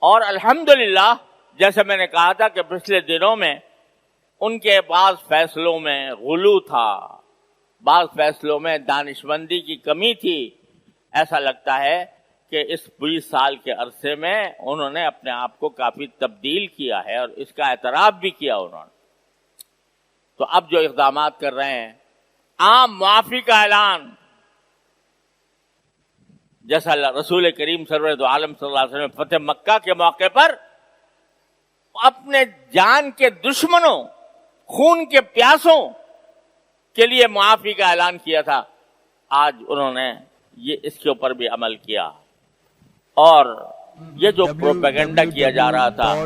اور الحمدللہ جیسے میں نے کہا تھا کہ پچھلے دنوں میں ان کے بعض فیصلوں میں غلو تھا، بعض فیصلوں میں دانشمندی کی کمی تھی. ایسا لگتا ہے کہ اس 20 سال کے عرصے میں انہوں نے اپنے آپ کو کافی تبدیل کیا ہے اور اس کا اعتراف بھی کیا انہوں نے. تو اب جو اقدامات کر رہے ہیں، عام معافی کا اعلان، جیسا رسول کریم سرور دو عالم صلی اللہ علیہ وسلم فتح مکہ کے موقع پر اپنے جان کے دشمنوں، خون کے پیاسوں کے لیے معافی کا اعلان کیا تھا، آج انہوں نے یہ اس کے اوپر بھی عمل کیا. اور یہ جو پروپیگنڈا کیا جا رہا تھا،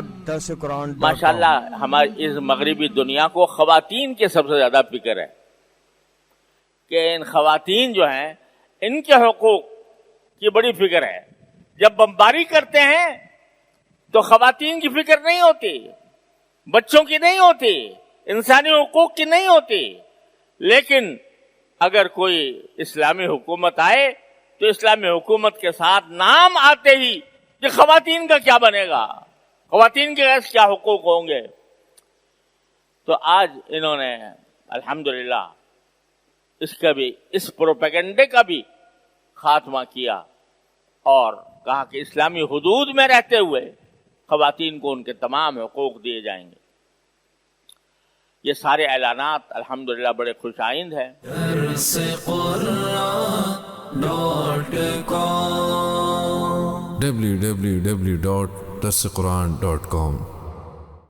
ماشاءاللہ ہماری اس مغربی دنیا کو خواتین کے سب سے زیادہ فکر ہے کہ ان خواتین جو ہیں ان کے حقوق کی بڑی فکر ہے. جب بمباری کرتے ہیں تو خواتین کی فکر نہیں ہوتی، بچوں کی نہیں ہوتی، انسانی حقوق کی نہیں ہوتی. لیکن اگر کوئی اسلامی حکومت آئے تو اسلامی حکومت کے ساتھ نام آتے ہی کہ خواتین کا کیا بنے گا، خواتین کے کیا حقوق ہوں گے. تو آج انہوں نے الحمدللہ اس پروپیگنڈے کا بھی خاتمہ کیا اور کہا کہ اسلامی حدود میں رہتے ہوئے خواتین کو ان کے تمام حقوق دیے جائیں گے. یہ سارے اعلانات الحمدللہ بڑے خوش آئند ہیں. www.darsequran.com